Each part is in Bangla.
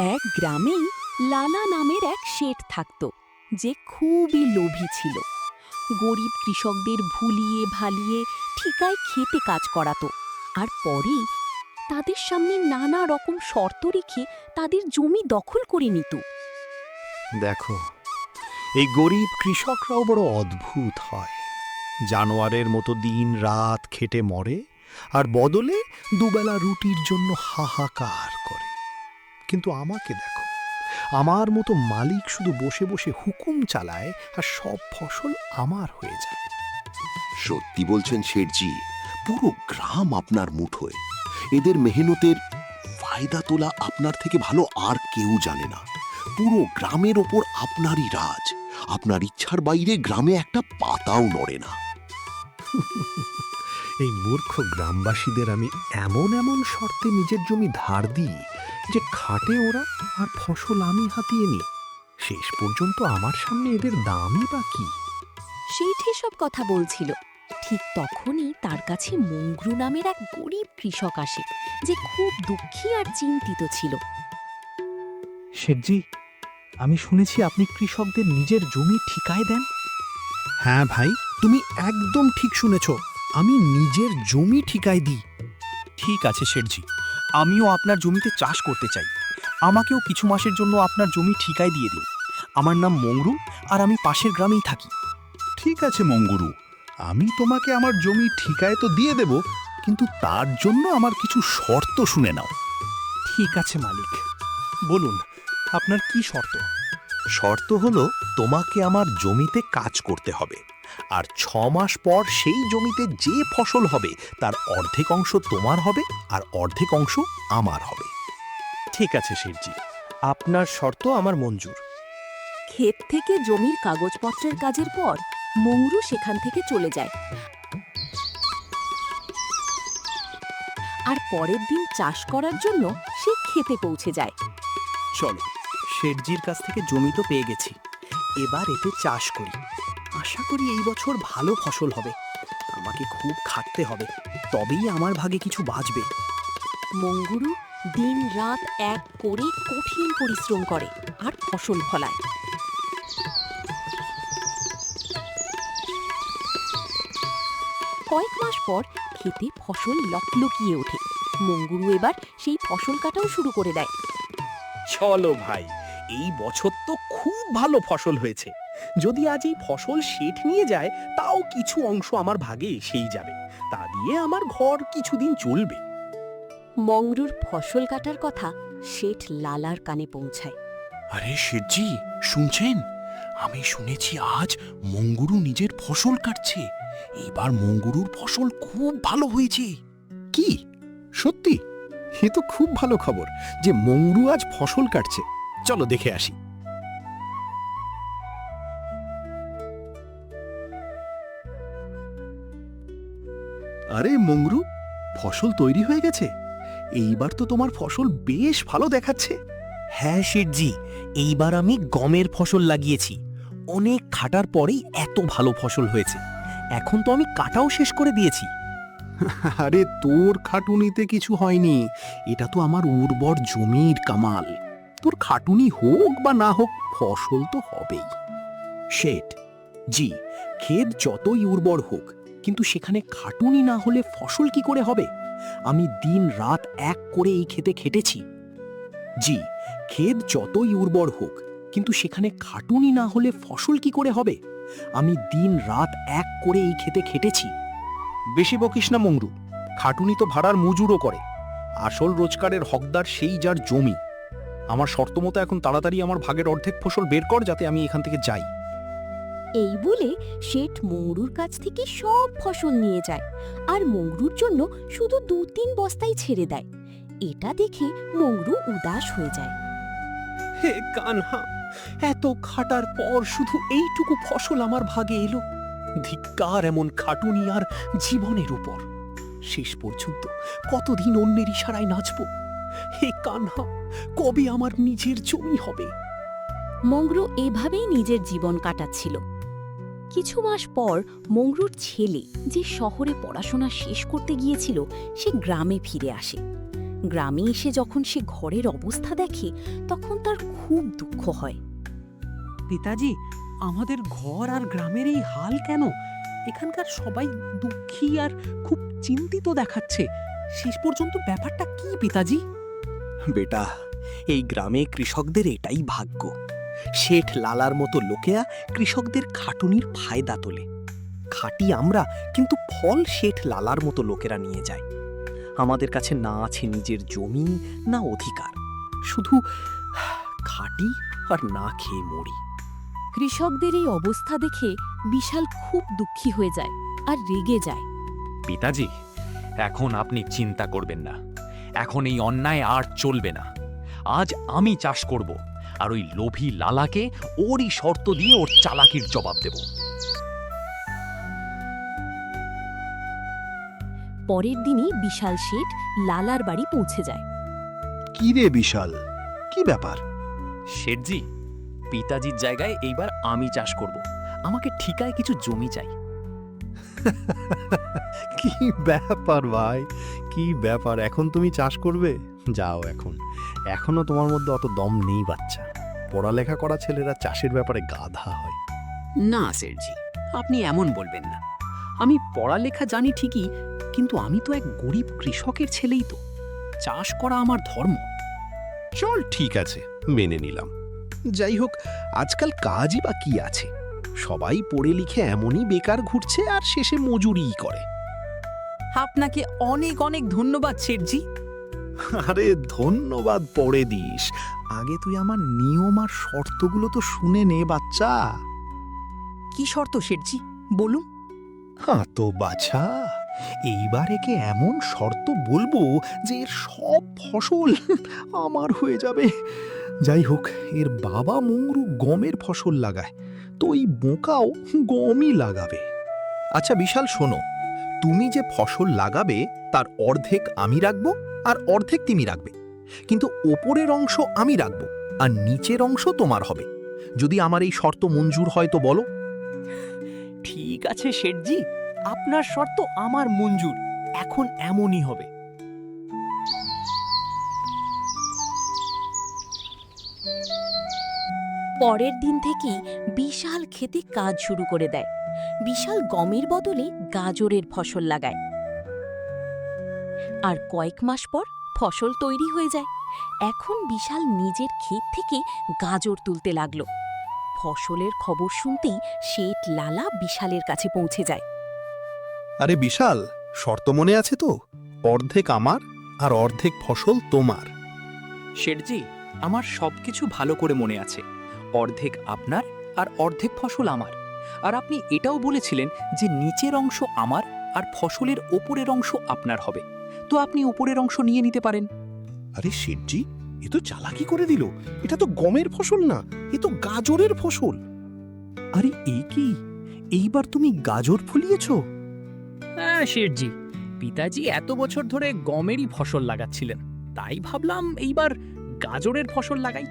এক গ্রামেই লালা নামের এক শেঠ থাকত, যে খুবই লোভী ছিল। গরিব কৃষকদের ভুলিয়ে ভালিয়ে ঠিকায় খেতে কাজ করাতো, আর পরে তাদের সামনে নানা রকম শর্ত রেখে তাদের জমি দখল করে নিত। দেখো, এই গরিব কৃষকরাও বড় অদ্ভুত হয়। জানোয়ারের মতো দিন রাত খেটে মরে, আর বদলে দুবেলা রুটির জন্য হাহাকার করে। কিন্তু আমাকে দেখো, আমার মতো মালিক শুধু বসে বসে হুকুম চালায়, আর সব ফসল আমার হয়ে যায়। সত্যি বলছেন শেঠজি, পুরো গ্রাম আপনার মুঠোয়। এদের মেহনতের ফায়দা তোলা আপনার থেকে ভালো আর কেউ জানে না। পুরো গ্রামের ওপর আপনারই রাজ। আপনার ইচ্ছার বাইরে গ্রামে একটা পাতাও নড়ে না। এই মূর্খ গ্রামবাসীদের আমি এমন এমন শর্তে নিজের জমি ধার দিই যে খাটে ওরা, আর ফসল আমি হাতিয়ে নিই। শেষ পর্যন্ত আমার সামনে এদের দামই বা কি? শেঠ এসব কথা বলছিল, ঠিক তখনই তার কাছে মংগ্রু নামের এক গরিব কৃষক আসে, যে খুব দুঃখী আর চিন্তিত ছিল। শেঠজি, আমি শুনেছি আপনি কৃষকদের নিজের জমি ঠিকায় দেন। হ্যাঁ ভাই, তুমি একদম ঠিক শুনেছ। আমি নিজের জমি ঠিকায় দিই। ঠিক আছে শেঠজি, আমিও আপনার জমিতে চাষ করতে চাই। আমাকেও কিছু মাসের জন্য আপনার জমি ঠিকায় দিয়ে দিন। আমার নাম মংরু, আর আমি পাশের গ্রামেই থাকি। ঠিক আছে মঙ্গুরু, আমি তোমাকে আমার জমি ঠিকায় তো দিয়ে দেব, কিন্তু তার জন্য আমার কিছু শর্ত শুনে নাও। ঠিক আছে মালিক, বলুন আপনার কি শর্ত? শর্ত হলো, তোমাকে আমার জমিতে কাজ করতে হবে, আর 6 মাস পর সেই জমিতে যে ফসল হবে তার অর্ধেক অংশ তোমার হবে, আর অর্ধেক অংশ আমার হবে। ঠিক আছে শেঠজি, আপনার শর্ত আমার মঞ্জুর। ক্ষেত থেকে জমির কাগজপত্রের কাজের পর মংরু সেখান থেকে চলে যায়, আর পরের দিন চাষ করার জন্য সে ক্ষেতে পৌঁছে যায়। চলো, শেঠজির কাছ থেকে জমি তো পেয়ে গেছি, এবার এতে চাষ করি। আশা করি এই বছর ভালো ফসল হবে। আমাকে খুব খাটতে হবে, তবেই আমার ভাগে কিছু বাঁচবে। মংগুরু দিন রাত এক করে কঠিন পরিশ্রম করে আর ফসল ফলায়। কয়েক মাস পর খেতে ফসল লকলকিয়ে ওঠে। মংগুরু এবার সেই ফসল কাটাও শুরু করে দেয়। চলো ভাই, এই বছর তো খুব ভালো ফসল হয়েছে। যদি আজ এই ফসল শেঠ নিয়ে যায়, তাও কিছু অংশ আমার ভাগে এসেই যাবে। তা দিয়ে আমার ঘর কিছুদিন চলবে। মংরুর ফসল কাটার কথা শেঠ লালার কানে পৌঁছায়। আরে শেঠজি, শুনছেন? আমি শুনেছি আজ মঙ্গুরু নিজের ফসল কাটছে। এবার মঙ্গুরুর ফসল খুব ভালো হয়েছে। কি সত্যি? এ তো খুব ভালো খবর যে মংরু আজ ফসল কাটছে। চলো দেখে আসি। আরে মঙ্গুরু, ফসল তৈরি হয়ে গেছে। এইবার তো তোমার ফসল বেশ ভালো দেখাচ্ছে। হ্যাঁ শেঠজি, এইবার আমি গমের ফসল লাগিয়েছি। অনেক খাটার পরেই এত ভালো ফসল হয়েছে। এখন তো আমি কাটাও শেষ করে দিয়েছি। আরে তোর খাটুনিতে কিছু হয়নি, এটা তো আমার উর্বর জমির কামাল। তোর খাটুনি হোক বা না হোক, ফসল তো হবেই। শেঠ জি, ক্ষেত যতই উর্বর হোক, কিন্তু সেখানে খাটুনি না হলে ফসল কি করে হবে? আমি দিন রাত এক করে এই ক্ষেতে খেটেছি। জি, ক্ষেত যতই উর্বর হোক, কিন্তু সেখানে খাটুনি না হলে ফসল কি করে হবে? আমি দিন রাত এক করে এই ক্ষেতে খেটেছি। বেশি বকিস না মংরু, খাটুনি তো ভাড়ার মজুরও করে। আসল রোজগারের হকদার সেই যার জমি। আমার শর্ত মতো এখন তাড়াতাড়ি আমার ভাগের অর্ধেক ফসল বের কর, যাতে আমি এখান থেকে যাই। এই বলে শেঠ মংরুর কাছ থেকে সব ফসল নিয়ে যায়, আর মংরুর জন্য শুধু 2-3 বস্তাই ছেড়ে দেয়। এটা দেখে মংরু উদাস হয়ে যায়। হে কানহা, এত খাটার পর শুধু এইটুকু ফসল আমার ভাগে এলো। ধিক্কার এমন খাটুনি আর জীবনের উপর। শেষ পর্যন্ত কতদিন অন্যের ইশারায় নাচব? হে কানহা, কবে আমার নিজের জমি হবে? মংরু এভাবেই নিজের জীবন কাটাচ্ছিল। কিছু মাস পর মংরুর ছেলে, যে শহরে পড়াশোনা শেষ করতে গিয়েছিল, সে গ্রামে ফিরে আসে। গ্রামে এসে যখন সে ঘরের অবস্থা দেখে তখন তার খুব দুঃখ হয়। পিতাজি, আমাদের ঘর আর গ্রামের এই হাল কেন? এখানকার সবাই দুঃখী আর খুব চিন্তিত দেখাচ্ছে। শেষ পর্যন্ত ব্যাপারটা কি পিতাজি? বেটা, এই গ্রামে কৃষকদের এটাই ভাগ্য। শেঠ লালার মতো লোকেরা কৃষকদের খাটুনির ফায়দা তোলে। খাটি আমরা, কিন্তু ফল শেঠ লালার মতো লোকেরা নিয়ে যায়। আমাদের কাছে না আছে নিজের জমি, না অধিকার, শুধু খাটি আর না খেয়ে মরি। কৃষকদের এই অবস্থা দেখে বিশাল খুব দুঃখী হয়ে যায় আর রেগে যায়। পিতাজি, এখন আপনি চিন্তা করবেন না। এখন এই অন্যায় আর চলবে না। আজ আমি চাষ করব, আর ওই লোভী লালাকে ওরই শর্ত দিয়ে ওর চালাকির জবাব দেব। পরের দিনই বিশাল শেঠ লালার বাড়ি পৌঁছে যায়। কি রে বিশাল, কি ব্যাপার? শেঠজি, পিতাজির জায়গায় এইবার আমি চাষ করব। আমাকে ঠিকায় কিছু জমি চাই। কি ব্যাপার ভাই, কি ব্যাপার? এখন তুমি চাষ করবে? যাও, এখনো তোমার মধ্যে অত দম নেই বাচ্চা। পড়ালেখা করা ছেলেরা চাষের ব্যাপারে গাধা হয়। না শেঠজি, আপনি এমন বলবেন না। আমি পড়ালেখা জানি ঠিকই, কিন্তু আমি তো এক গরিব কৃষকের ছেলেই তো। চাষ করা আমার ধর্ম। চল, ঠিক আছে, মেনে নিলাম। যাই হোক, আজকাল কাজই বা কি আছে? সবাই পড়ে লিখে এমনই বেকার ঘুরছে আর শেষে মজুরিই করে। আপনাকে অনেক অনেক ধন্যবাদ শেঠজি। আরে ধন্যবাদ পরে দিস, আগে তুই আমার নিয়ম আর শর্তগুলো তো শুনে নে বাচ্চা। কি শর্ত শেঠজি, বলুন। হ্যাঁ তো বাছা, এইবার একে এমন শর্ত বলবো যে এর সব ফসল আমার হয়ে যাবে। যাই হোক, এর বাবা মংরু গমের ফসল লাগায়, তো এই বোকাও গমই লাগাবে। আচ্ছা বিশাল, শোনো, তুমি যে ফসল লাগাবে তার অর্ধেক আমি রাখবো আর অর্ধেক তুমি রাখবে, কিন্তু ওপরের অংশ আমি রাখবো আর নিচের অংশ তোমার হবে। যদি আমার এই শর্ত মঞ্জুর হয় তো বলো। ঠিক আছে শেঠজি, আপনার শর্ত আমার মঞ্জুর। এখন এমনই হবে। পরের দিন থেকেই বিশাল খেতে কাজ শুরু করে দেয়। বিশাল গমের বদলে গাজরের ফসল লাগায়, আর কয়েক মাস পর ফসল তৈরি হয়ে যায়। এখন বিশাল নিজের ক্ষেত থেকে গাজর তুলতে লাগলো। ফসলের খবর শুনতেই শেঠ লালা বিশালের কাছে পৌঁছে যায়। আরে বিশাল, শর্ত মনে আছে তো? অর্ধেক আমার আর অর্ধেক ফসল তোমার। শেঠজি, আমার সবকিছু ভালো করে মনে আছে। অর্ধেক আপনার আর অর্ধেক ফসল আমার। আর আপনি এটাও বলেছিলেন যে নিচের অংশ আমার আর ফসলের ওপরের অংশ আপনার হবে। তো আপনি ওপরের অংশ নিয়ে নিতে পারেন। আরে শেঠজি, এ তো চালাকি করে দিল। এটা তো গমের ফসল না, এ তো গাজরের ফসল। আরে এই কি, এইবার তুমি গাজর ফলিয়েছ? হ্যাঁ শেঠজি, পিতাজি এত বছর ধরে গমেরই ফসল লাগাচ্ছিলেন, তাই ভাবলাম এইবার গাজরের ফসল লাগাই।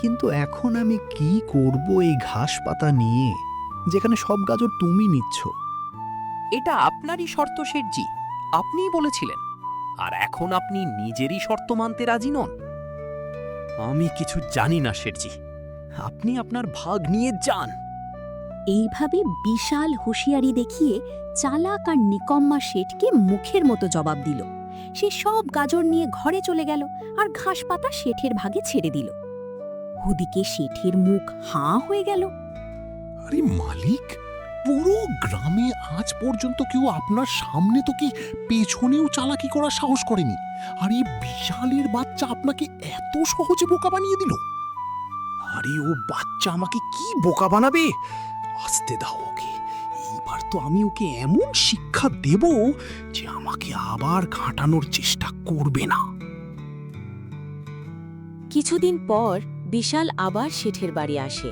কিন্তু এখন আমি কি করব এই ঘাস পাতা নিয়ে, যেখানে সব গাজর তুমি নিচ্ছ? এটা আপনারই শর্ত শেঠজি, আপনিই বলেছিলেন। আর এখন আপনি নিজেরই শর্ত মানতে রাজি নন। আমি কিছু জানি না শেঠজি, আপনি আপনার ভাগ নিয়ে যান। এইভাবে বিশাল হুঁশিয়ারি দেখিয়ে চালাক আর নিকম্মা শেঠকে মুখের মতো জবাব দিল। সে সব গাজর নিয়ে ঘরে চলে গেল আর ঘাস পাতা শেঠের ভাগে ছেড়ে দিল। ওদিকে শেঠের মুখ হাঁ হয়ে গেল। আরে মালিক, পুরো গ্রামে আজ পর্যন্ত কেউ আপনার সামনে তো কি পেছনেও চালাকি করার সাহস করেনি, আর এই বিশালের বাচ্চা আপনাকে এত সহজে বোকা বানিয়ে দিল। আরে ও বাচ্চা আমাকে কি বোকা বানাবে? আসতে দাও ওকে। এইবার তো আমি ওকে এমন শিক্ষা দেব যে আমাকে আবার ঘাঁটানোর চেষ্টা করবে না। কিছুদিন পর বিশাল আবার শেঠের বাড়ি আসে।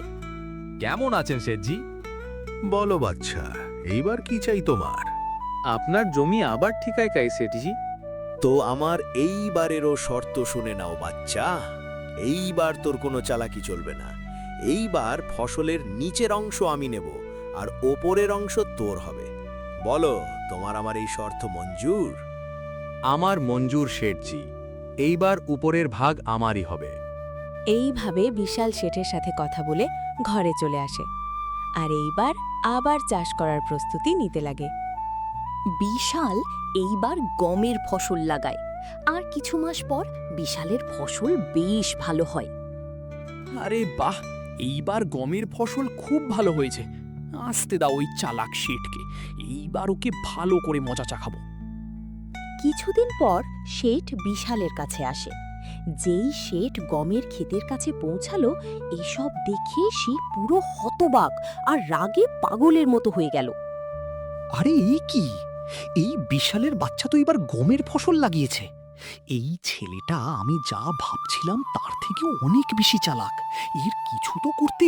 কেমন আছেন শেঠজি? বলো বাচ্চা, এইবার কি চাই তোমার? আপনার জমি আবার ঠিকায় কাই সেঠজি। তো আমার এইবারেরও শর্ত শুনে নাও বাচ্চা। এইবার তোর কোনো চালাকি চলবে না। এইবার ফসলের নিচের অংশ আমি নেব আর ওপরের অংশ তোর হবে। বলো, তোমার আমার এই শর্ত মঞ্জুর? আমার মঞ্জুর শেঠজি, এইবার উপরের ভাগ আমারই হবে। এইভাবে বিশাল শেঠের সাথে কথা বলে ঘরে চলে আসে আর এইবার আবার চাষ করার প্রস্তুতি নিতে লাগে। বিশাল এইবার গমের ফসল লাগায় আর কিছু মাস পর বিশালের ফসল বেশ ভালো হয়। আরে বাহ, এইবার গমের ফসল খুব ভালো হয়েছে। আসতে দাও ওই চালাক শেঠকে, এইবার ওকে ভালো করে মজা চাখাবো। কিছুদিন পর শেঠ বিশালের কাছে আসে। যেই শেঠ গমের ক্ষেতের কাছে পৌঁছালো, এসব দেখে সে পুরো হতবাক আর রাগে পাগলের মতো হয়ে গেল। আরে এই কি, এই বিশালের বাচ্চা তো এবার গমের ফসল লাগিয়েছে। এই ছেলেটা আমি যা ভাবছিলাম তার থেকেও অনেক বেশি চালাক। এর কিছু তো করতে।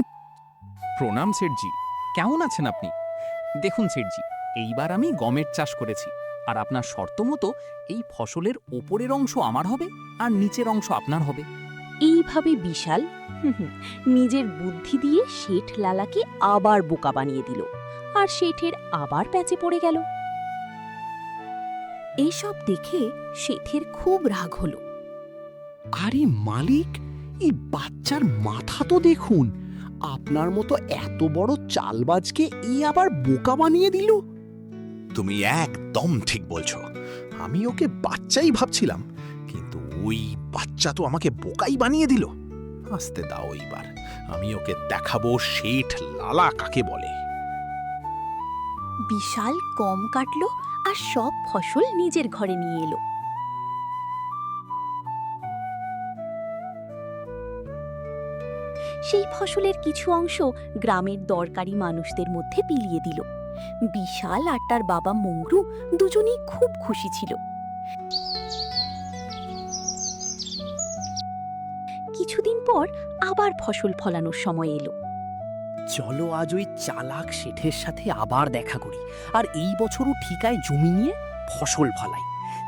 প্রণাম শেঠজি, কেমন আছেন আপনি? দেখুন শেঠজি, এইবার আমি গমের চাষ করেছি, আর আপনার শর্ত মতো এই ফসলের ওপরের অংশ আমার হবে আর নিচের অংশ আপনার হবে। এইভাবে বিশাল নিজের বুদ্ধি দিয়ে শেঠ লালাকে আবার বোকা বানিয়ে দিল আর শেঠের আবার প্যাচে পড়ে গেল। এইসব দেখে শেঠের খুব রাগ হলো। আরে মালিক, এই বাচ্চার মাথা তো দেখুন। আপনার মতো এত বড় চালবাজকে এই আবার বোকা বানিয়ে দিল। তুমি একদম ঠিক বলছো। আমি ওকে বাচ্চাই ভাবছিলাম, কিন্তু ওই বাচ্চা তো আমাকে বোকাই বানিয়ে দিল। আসতে দাও, এইবার আমি ওকে দেখাবো শেঠ লালা কাকে বলে। বিশাল গম কাটলো আর সব ফসল নিজের ঘরে নিয়ে এলো। সেই ফসলের কিছু অংশ গ্রামের দরকারি মানুষদের মধ্যে বিলিয়ে দিল। বিশাল আর তার বাবা মংরু দুজনেই খুব খুশি ছিল। কিছুদিন পর আবার ফসল ফলানোর সময় এলো। চলো আজ ওই চালাক শেঠের সাথে আবার দেখা করি, আর এই বছরও ঠিকায় জমি নিয়ে ফসল ফলাই।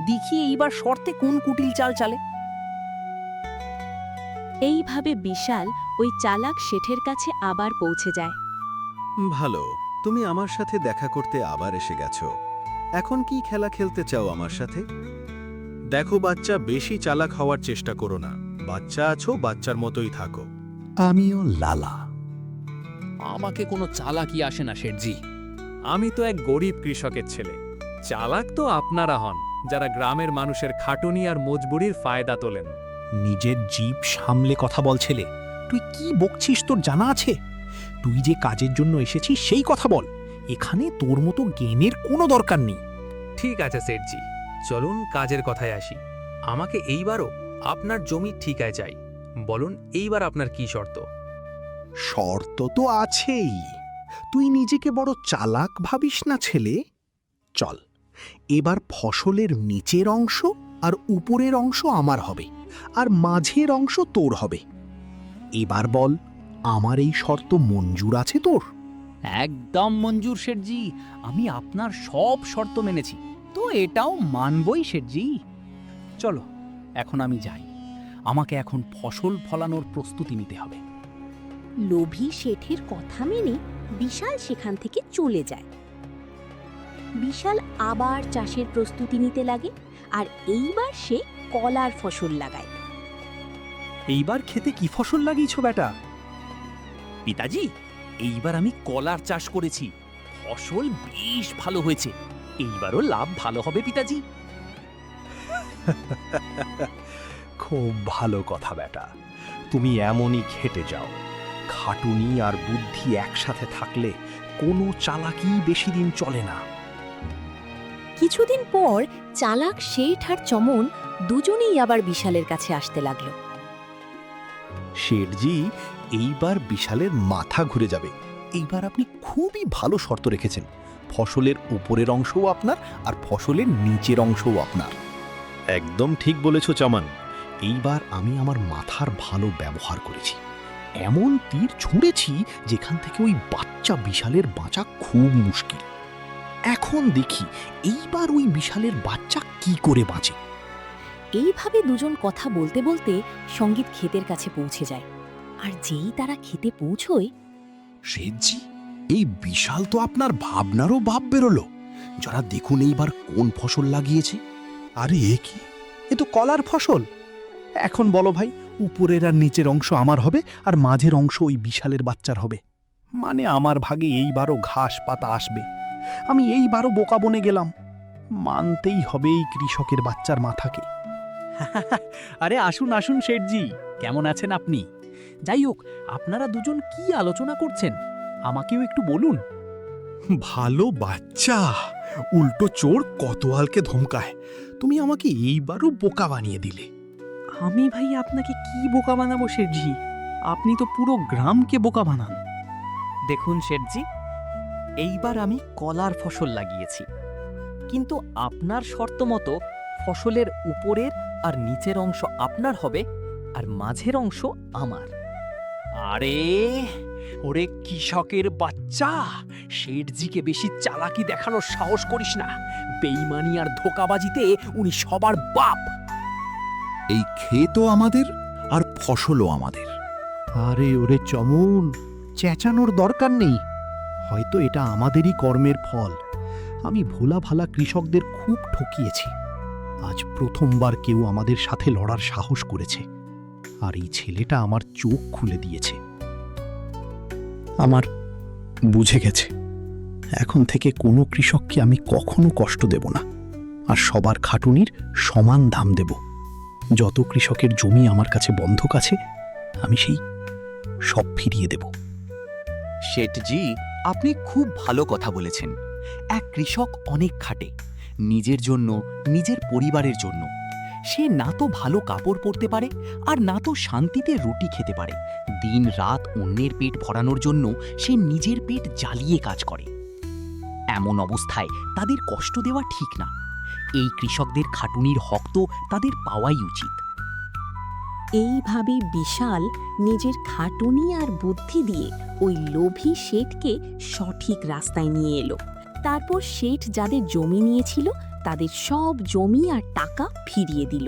দেখি এইবার শর্তে কোন কুটিল চাল চালে। এইভাবে বিশাল ওই চালাক শেঠের কাছে আবার পৌঁছে যায়। ভালো, তুমি আমার সাথে দেখা করতে আবার এসে গেছো। এখন কি খেলা খেলতে চাও আমার সাথে? দেখো বাচ্চা, বেশি চালাক হওয়ার চেষ্টা করো না। বাচ্চা আছো, বাচ্চার মতোই থাকো। আমিও লালা। আমাকে কোনো চালাকি আসে না শেঠজি। আমি তো এক গরিব কৃষকের ছেলে। চালাক তো আপনারা হন, যারা গ্রামের মানুষের খাটুনি আর মজবুরির ফায়দা তোলেন। নিজের জিভ সামলে কথা বল ছেলে। তুই কি বকছিস তোর জানা আছে? তুই যে কাজের জন্য এসেছিস সেই কথা বল। এখানে তোর মতো জ্ঞানের কোনো দরকার নেই। ঠিক আছে শেঠজি, চলুন কাজের কথায় আসি। আমাকে এইবারও আপনার জমি ঠিকায় চাই। বলুন এইবার আপনার কি শর্ত? শর্ত তো আছেই। তুই নিজেকে বড় চালাক ভাবিস না ছেলে। চল, এবার ফসলের নিচের অংশ আর উপরের অংশ আমার হবে, আর মাঝের অংশ তোর হবে। এবার বল, আমার এই শর্ত মঞ্জুর আছে তোর? একদম মঞ্জুর শেঠজি, আমি আপনার সব শর্ত মেনেছি, তো এটাও মানবই শেঠজি। চলো এখন আমি যাই, আমাকে এখন ফসল ফলানোর প্রস্তুতি নিতে হবে। লোভী শেঠের কথা মেনে বিশাল সেখান থেকে চলে যায়। বিশাল আবার চাষের প্রস্তুতি নিতে লাগে আর এইবার সে কলার ফসল লাগায়। এইবার খেতে কি ফসল লাগিয়েছো বেটা? পিতাজি, এইবার আমি কলার চাষ করেছি, ফসল বেশ ভালো হয়েছে। এইবারও লাভ ভালো হবে পিতাজি। খুব ভালো কথা বেটা, তুমি এমনই খেটে যাও। খাটুনি আর বুদ্ধি একসাথে থাকলে কোনো চালাকি বেশি দিন চলে না। কিছুদিন পর চালাক শেঠ আর চমন দুজনেই আবার বিশালের কাছে আসতে লাগলো। শেঠজি, এইবার বিশালের মাথা ঘুরে যাবে। এইবার আপনি খুবই ভালো শর্ত রেখেছেন। ফসলের উপরের অংশও আপনার আর ফসলের নিচের অংশও আপনার। একদম ঠিক বলেছ চামান। এইবার আমি আমার মাথার ভালো ব্যবহার করেছি। এমন তীর ছুঁড়েছি যেখান থেকে ওই বাচ্চা বিশালের বাঁচা খুব মুশকিল। এখন দেখি এইবার ওই বিশালের বাচ্চা কি করে বাঁচে। এইভাবে দুজন কথা বলতে বলতে সঙ্গীত ক্ষেতের কাছে পৌঁছে যায়। আর যেই তারা খেতে পৌঁছয়, শেঠজি, এই বিশাল তো আপনার ভাবনারও ভাব বেরোলো। যারা দেখুন এইবার কোন ফসল লাগিয়েছে। আরে এ কি, এ তো কলার ফসল। এখন বলো ভাই, উপরের আর নিচের অংশ আমার হবে আর মাঝের অংশ ওই বিশালের বাচ্চার হবে। মানে আমার ভাগে এইবারও ঘাস পাতা আসবে। আমি এইবারও বোকা বনে গেলাম। মানতেই হবে এই কৃষকের বাচ্চার মাথাকে। আরে আসুন আসুন শেঠজি, কেমন আছেন আপনি? যাই হোক, আপনারা দুজন কি আলোচনা করছেন আমাকেও একটু বলুন। ভালো বাচ্চা, উল্টো চোর কোতোয়ালকে ধমকায়। তুমি আমাকে এইবারও বোকা বানিয়ে দিলে। আমি ভাই আপনাকে কি বোকা বানাবো শেঠজি? আপনি তো পুরো গ্রামকে বোকা বানান। দেখুন শেঠজি, এইবার আমি কলার ফসল লাগিয়েছি, কিন্তু আপনার শর্ত মতো ফসলের উপরের আর নিচের অংশ আপনার হবে আর মাঝের অংশ আমার। আরে ওরে কৃষকের বাচ্চা, শেঠজিকে বেশি চালাকি দেখানোর সাহস করিস না। বেইমানি আর ধোকাবাজিতে উনি সবার বাপ। এই ক্ষেতও আমাদের আর ফসলও আমাদের। আরে ওরে চমন, চেঁচানোর দরকার নেই। হয়তো এটা আমাদেরই কর্মের ফল। আমি ভোলা ভালা কৃষকদের খুব ঠকিয়েছি। আজ প্রথমবার কেউ আমাদের সাথে লড়ার সাহস করেছে, আর এই ছেলেটা আমার চোখ খুলে দিয়েছে। আমার বুঝে গেছে, এখন থেকে কোনো কৃষককে আমি কখনো কষ্ট দেব না, আর সবার খাটুনির সমান দাম দেব। যত কৃষকের জমি আমার কাছে বন্ধক আছে, আমি সেই সব ফিরিয়ে দেব। শেঠজি, আপনি খুব ভালো কথা বলেছেন। এক কৃষক অনেক খাটে, নিজের জন্য, নিজের পরিবারের জন্য। সে না তো ভালো কাপড় পরতে পারে আর না তো শান্তিতে রুটি খেতে পারে। দিন রাত অন্যের পেট ভরানোর জন্য সে নিজের পেট জ্বালিয়ে কাজ করে। এমন অবস্থায় তাদের কষ্ট দেওয়া ঠিক না। এই কৃষকদের খাটুনির হক তো তাদের পাওয়াই উচিত। এইভাবে বিশাল নিজের খাটুনি আর বুদ্ধি দিয়ে ওই লোভী শেঠকে সঠিক রাস্তায় নিয়ে এলো। তারপর শেঠ যাদের জমি নিয়েছিল তাদের সব জমি আর টাকা ফিরিয়ে দিল।